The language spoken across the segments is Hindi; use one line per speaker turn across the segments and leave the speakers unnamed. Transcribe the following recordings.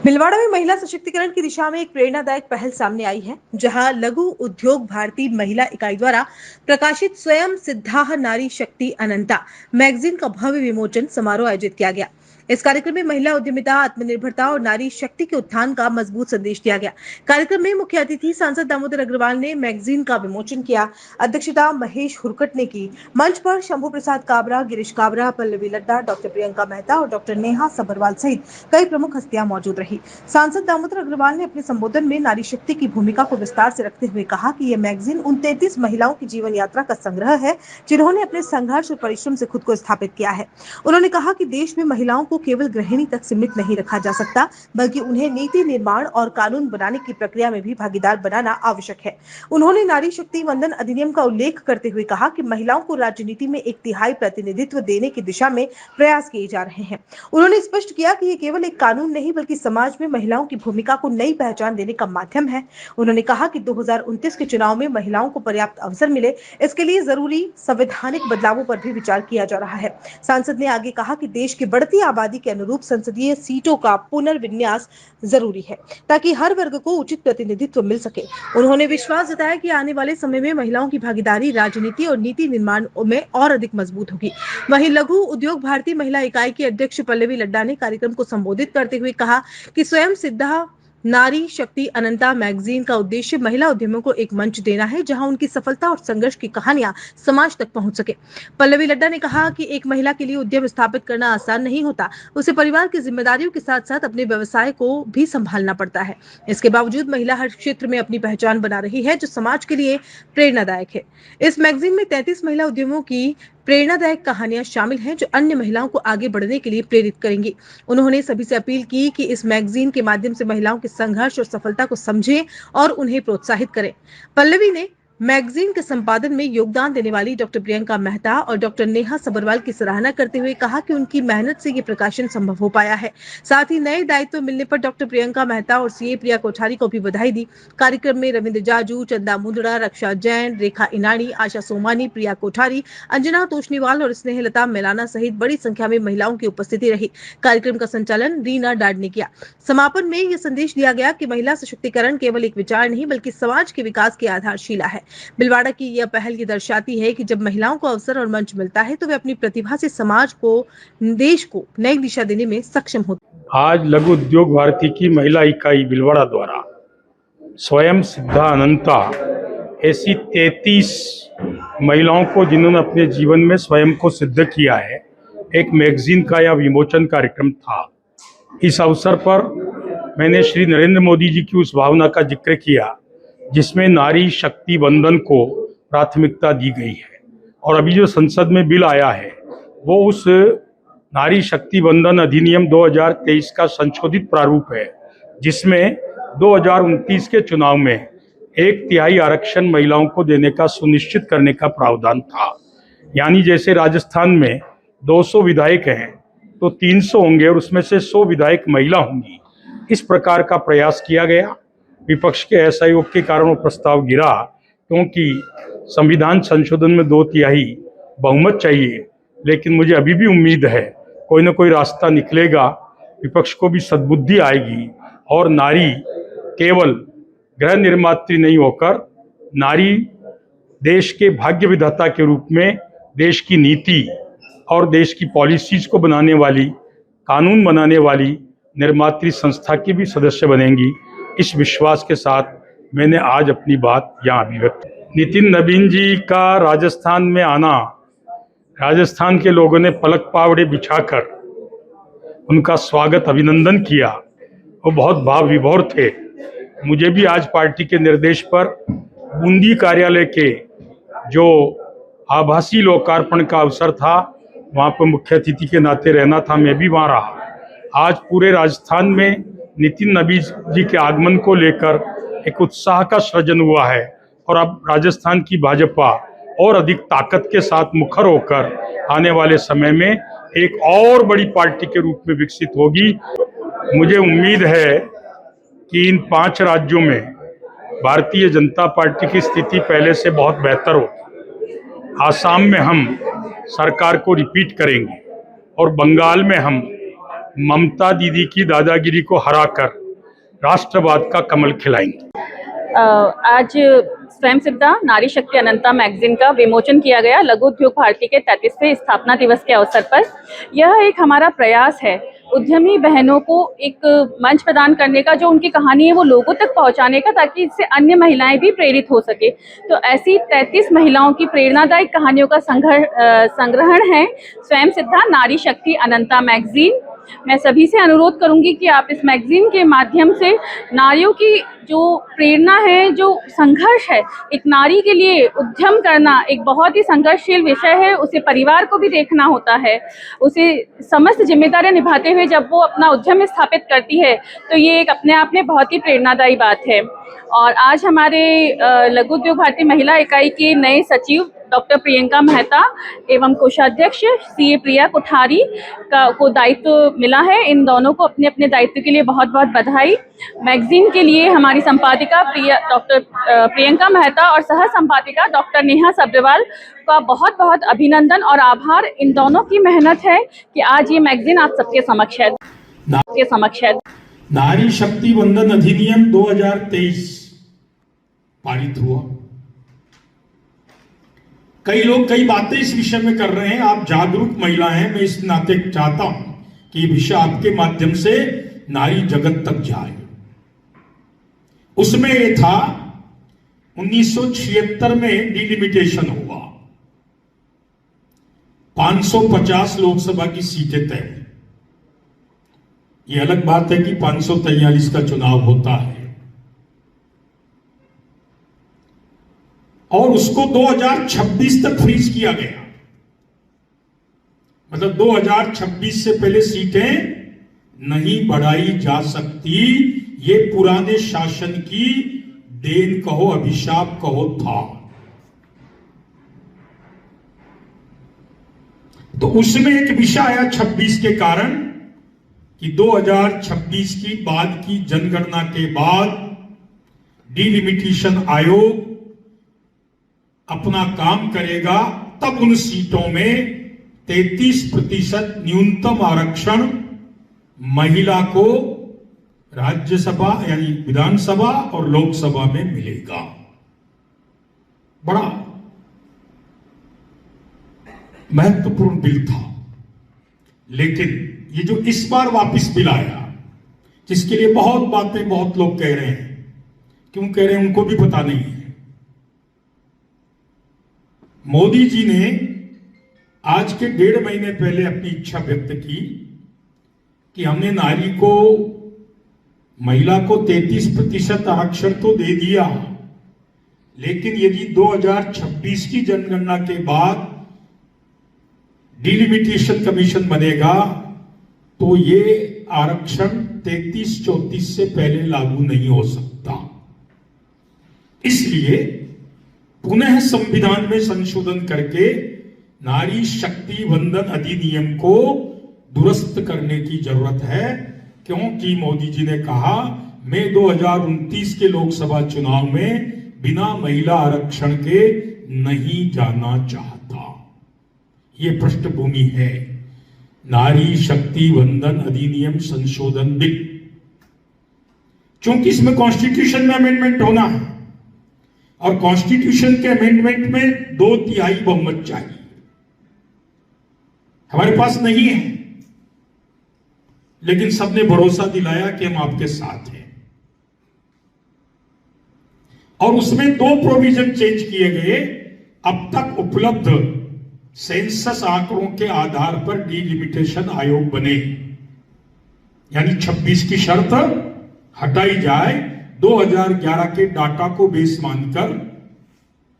भिलवाड़ा में महिला सशक्तिकरण की दिशा में एक प्रेरणादायक पहल सामने आई है, जहां लघु उद्योग भारती महिला इकाई द्वारा प्रकाशित स्वयं सिद्धा नारी शक्ति अनंता मैगजीन का भव्य विमोचन समारोह आयोजित किया गया। इस कार्यक्रम में महिला उद्यमिता, आत्मनिर्भरता और नारी शक्ति के उत्थान का मजबूत संदेश दिया गया। कार्यक्रम में मुख्य अतिथि सांसद दामोदर अग्रवाल ने मैगजीन का विमोचन किया। अध्यक्षता महेश हुरकट ने की। मंच पर शंभू प्रसाद काबरा, गिरीश काबरा, पल्लवी लड्डा, डॉक्टर प्रियंका मेहता और डॉक्टर नेहा सबरवाल सहित कई प्रमुख हस्तियां मौजूद रही। सांसद दामोदर अग्रवाल ने अपने संबोधन में नारी शक्ति की भूमिका को विस्तार से रखते हुए कहा कि यह मैगजीन उन 33 महिलाओं की जीवन यात्रा का संग्रह है, जिन्होंने अपने संघर्ष और परिश्रम से खुद को स्थापित किया है। उन्होंने कहा कि देश में महिलाओं को केवल गृहिणी तक सीमित नहीं रखा जा सकता, बल्कि उन्हें नीति निर्माण और कानून बनाने की प्रक्रिया में भी भागीदार बनाना आवश्यक है। उन्होंने नारी शक्ति वंदन अधिनियम का उल्लेख करते हुए कहा कि महिलाओं को राजनीति में 1/3 प्रतिनिधित्व देने की दिशा में प्रयास किए जा रहे हैं। उन्होंने स्पष्ट किया कि ये केवल एक कानून नहीं, बल्कि समाज में महिलाओं की भूमिका को नई पहचान देने का माध्यम है। उन्होंने कहा कि 2029 के चुनाव में महिलाओं को पर्याप्त अवसर मिले, इसके लिए जरूरी संवैधानिक बदलावों पर भी विचार किया जा रहा है। सांसद ने आगे कहा कि देश की बढ़ती आबादी के अनुरूप संसदीय सीटों का पुनर्विन्यास जरूरी है, ताकि हर वर्ग को उचित प्रतिनिधित्व मिल सके। उन्होंने विश्वास जताया कि आने वाले समय में महिलाओं की भागीदारी राजनीति और नीति निर्माण में और अधिक मजबूत होगी। वहीं लघु उद्योग भारती महिला इकाई की अध्यक्ष पल्लवी लड्डा ने कार्यक्रम को संबोधित करते हुए कहा कि स्वयं सिद्धा नारी शक्ति अनंता मैगजीन का उद्देश्य महिला उद्यमियों को एक मंच देना है, जहां उनकी सफलता और संघर्ष की कहानियां समाज तक पहुंच सके। पल्लवी लड्डा ने कहा कि एक महिला के लिए उद्यम स्थापित करना आसान नहीं होता। उसे परिवार की जिम्मेदारियों के साथ साथ अपने व्यवसाय को भी संभालना पड़ता है। इसके बावजूद महिला हर क्षेत्र में अपनी पहचान बना रही है, जो समाज के लिए प्रेरणादायक है। इस मैगजीन में 33 महिला उद्यमियों की प्रेरणादायक कहानियां शामिल हैं, जो अन्य महिलाओं को आगे बढ़ने के लिए प्रेरित करेंगी। उन्होंने सभी से अपील की कि इस मैगजीन के माध्यम से महिलाओं के संघर्ष और सफलता को समझें और उन्हें प्रोत्साहित करें। पल्लवी ने मैगजीन के संपादन में योगदान देने वाली डॉक्टर प्रियंका मेहता और डॉक्टर नेहा सबरवाल की सराहना करते हुए कहा कि उनकी मेहनत से ये प्रकाशन संभव हो पाया है। साथ ही नए दायित्व मिलने पर डॉक्टर प्रियंका मेहता और सीए प्रिया कोठारी को भी बधाई दी। कार्यक्रम में रविंद्र जाजू, चंदा मुंदड़ा, रक्षा जैन, रेखा इनानी, आशा सोमानी, प्रिया कोठारी, अंजना तोशनीवाल और स्नेहलता मेलाना सहित बड़ी संख्या में महिलाओं की उपस्थिति रही। कार्यक्रम का संचालन रीना डाड ने किया। समापन में यह संदेश दिया गया कि महिला सशक्तिकरण केवल एक विचार नहीं, बल्कि समाज के विकास की आधारशिला है। भिलवाड़ा की यह पहल ये दर्शाती है कि जब महिलाओं को अवसर और मंच मिलता है, तो वे अपनी प्रतिभा से समाज को, देश को नई दिशा देने में सक्षम होती है।
आज लघु उद्योग भारती की महिला इकाई भिलवाड़ा द्वारा स्वयं सिद्धा अनंता ऐसी 33 महिलाओं को, जिन्होंने अपने जीवन में स्वयं को सिद्ध किया है, एक मैगजीन का यह विमोचन कार्यक्रम था। इस अवसर पर मैंने श्री नरेंद्र मोदी जी की उस भावना का जिक्र किया जिसमें नारी शक्ति वंदन को प्राथमिकता दी गई है, और अभी जो संसद में बिल आया है वो उस नारी शक्ति वंदन अधिनियम 2023 का संशोधित प्रारूप है, जिसमें 2029 के चुनाव में 1/3 आरक्षण महिलाओं को देने का सुनिश्चित करने का प्रावधान था। यानी जैसे राजस्थान में 200 विधायक हैं तो 300 होंगे और उसमें से 100 विधायक महिला होंगी। इस प्रकार का प्रयास किया गया। विपक्ष के असहयोग के कारण वो प्रस्ताव गिरा, क्योंकि संविधान संशोधन में 2/3 बहुमत चाहिए। लेकिन मुझे अभी भी उम्मीद है कोई ना कोई रास्ता निकलेगा, विपक्ष को भी सद्बुद्धि आएगी और नारी केवल गृह निर्मात्री नहीं होकर नारी देश के भाग्य विधाता के रूप में देश की नीति और देश की पॉलिसीज को बनाने वाली, कानून बनाने वाली निर्मात्री संस्था की भी सदस्य बनेंगी। इस विश्वास के साथ मैंने आज अपनी बात यहाँ अभिव्यक्त की। नितिन नवीन जी का राजस्थान में आना, राजस्थान के लोगों ने पलक पावड़े बिछाकर उनका स्वागत, अभिनंदन किया। वो बहुत भाव विभोर थे। मुझे भी आज पार्टी के निर्देश पर बूंदी कार्यालय के जो आभासी लोकार्पण का अवसर था, वहाँ पर मुख्य अतिथि के नाते रहना था, मैं भी वहाँ रहा। आज पूरे राजस्थान में नितिन नबी जी के आगमन को लेकर एक उत्साह का सृजन हुआ है, और अब राजस्थान की भाजपा और अधिक ताकत के साथ मुखर होकर आने वाले समय में एक और बड़ी पार्टी के रूप में विकसित होगी। मुझे उम्मीद है कि इन 5 राज्यों में भारतीय जनता पार्टी की स्थिति पहले से बहुत बेहतर होगी। आसाम में हम सरकार को रिपीट करेंगे और बंगाल में हम ममता दीदी की दादागिरी को हराकर राष्ट्रवाद का कमल खिलाएंगे।
आज स्वयं सिद्धा नारी शक्ति अनंता मैगजीन का विमोचन किया गया लघु उद्योग भारती के 33वें स्थापना दिवस के अवसर पर। यह एक हमारा प्रयास है उद्यमी बहनों को एक मंच प्रदान करने का, जो उनकी कहानी है वो लोगों तक पहुंचाने का, ताकि इससे अन्य महिलाएं भी प्रेरित हो सके। तो ऐसी 33 महिलाओं की प्रेरणादायक कहानियों का संग्रहण है स्वयं सिद्धा नारी शक्ति अनंता मैगजीन। मैं सभी से अनुरोध करूंगी कि आप इस मैगजीन के माध्यम से नारियों की जो प्रेरणा है, जो संघर्ष है, एक नारी के लिए उद्यम करना एक बहुत ही संघर्षशील विषय है। उसे परिवार को भी देखना होता है, उसे समस्त जिम्मेदारियां निभाते हुए जब वो अपना उद्यम स्थापित करती है तो ये एक अपने आप में बहुत ही प्रेरणादायी बात है। और आज हमारे लघु उद्योग भारती महिला इकाई के नए सचिव डॉक्टर प्रियंका मेहता एवं कोषाध्यक्ष सीए प्रिया कोठारी को दायित्व मिला है। इन दोनों को अपने अपने दायित्व के लिए बहुत बहुत बधाई। मैगजीन के लिए हमारी संपादिका डॉक्टर प्रियंका मेहता और सह संपादिका डॉक्टर नेहा सब्रवाल का बहुत बहुत अभिनंदन और आभार। इन दोनों की मेहनत है कि आज ये मैगजीन आप सबके समक्ष है।
नारी शक्ति वंदन अधिनियम 2023 पारित हुआ। कई लोग कई बातें इस विषय में कर रहे हैं। आप जागरूक महिला हैं, मैं इस नाते चाहता हूं कि ये विषय आपके माध्यम से नारी जगत तक जाए। उसमें ये था 1976 में डिलिमिटेशन हुआ, 550 लोकसभा की सीटें तय हुई। ये अलग बात है कि 543 का चुनाव होता है और उसको 2026 तक फ्रीज किया गया। मतलब 2026 से पहले सीटें नहीं बढ़ाई जा सकती। ये पुराने शासन की देन कहो, अभिशाप कहो था। तो उसमें एक विषय आया 26 के कारण कि 2026 की बाद की जनगणना के बाद डिलिमिटेशन आयोग अपना काम करेगा, तब उन सीटों में 33% न्यूनतम आरक्षण महिला को राज्यसभा यानी विधानसभा और लोकसभा में मिलेगा। बड़ा महत्वपूर्ण बिल था। लेकिन ये जो इस बार वापस बिल आया, जिसके लिए बहुत बातें बहुत लोग कह रहे हैं, क्यों कह रहे हैं उनको भी पता नहीं है। मोदी जी ने आज के 1.5 महीने पहले अपनी इच्छा व्यक्त की कि हमने नारी को, महिला को 33% आरक्षण तो दे दिया, लेकिन यदि 2026 की जनगणना के बाद डिलिमिटेशन कमीशन बनेगा तो ये आरक्षण 33-34 से पहले लागू नहीं हो सकता। इसलिए पुनः संविधान में संशोधन करके नारी शक्ति वंदन अधिनियम को दुरुस्त करने की जरूरत है, क्योंकि मोदी जी ने कहा मैं 2029 के लोकसभा चुनाव में बिना महिला आरक्षण के नहीं जाना चाहता। ये पृष्ठभूमि है नारी शक्ति वंदन अधिनियम संशोधन बिल। क्योंकि इसमें कॉन्स्टिट्यूशन में अमेंडमेंट होना है और कॉन्स्टिट्यूशन के अमेंडमेंट में 2/3 बहुमत चाहिए। हमारे पास नहीं है, लेकिन सबने भरोसा दिलाया कि हम आपके साथ हैं। और उसमें 2 प्रोविजन चेंज किए गए। अब तक उपलब्ध सेंसस आंकड़ों के आधार पर डिलिमिटेशन आयोग बने, यानी 26 की शर्त हटाई जाए, 2011 के डाटा को बेस मानकर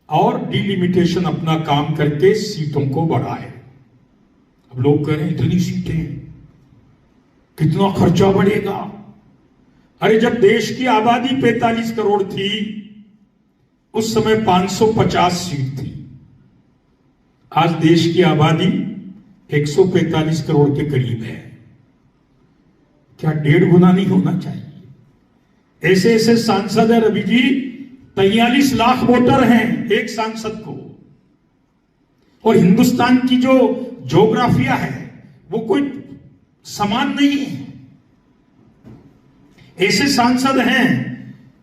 और डिलिमिटेशन अपना काम करके सीटों को बढ़ाए। अब लोग कह रहे हैं इतनी सीटें, कितना खर्चा बढ़ेगा। अरे जब देश की आबादी 45 करोड़ थी, उस समय 550 सीट थी। आज देश की आबादी 145 करोड़ के करीब है। क्या 1.5 गुना नहीं होना चाहिए? ऐसे ऐसे सांसद है रवि जी, 43 लाख वोटर हैं एक सांसद को। और हिंदुस्तान की जो ज्योग्राफिया है वो कोई समान नहीं है। ऐसे सांसद हैं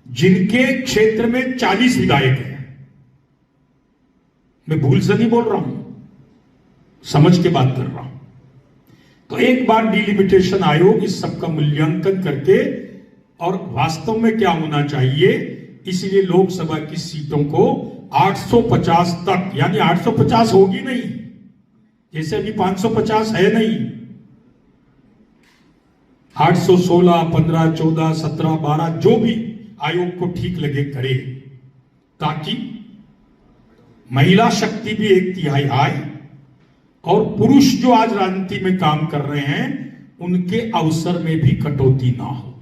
जिनके क्षेत्र में 40 विधायक हैं। मैं भूल से नहीं बोल रहा हूं, समझ के बात कर रहा हूं। तो एक बार डिलिमिटेशन आयोग इस सब का मूल्यांकन करके और वास्तव में क्या होना चाहिए, इसलिए लोकसभा की सीटों को 850 तक, यानी 850 होगी नहीं, जैसे अभी 550 है नहीं, 816, 15, 14, 17, 12 जो भी आयोग को ठीक लगे करे, ताकि महिला शक्ति भी 1/3 आए और पुरुष जो आज राजनीति में काम कर रहे हैं उनके अवसर में भी कटौती ना हो।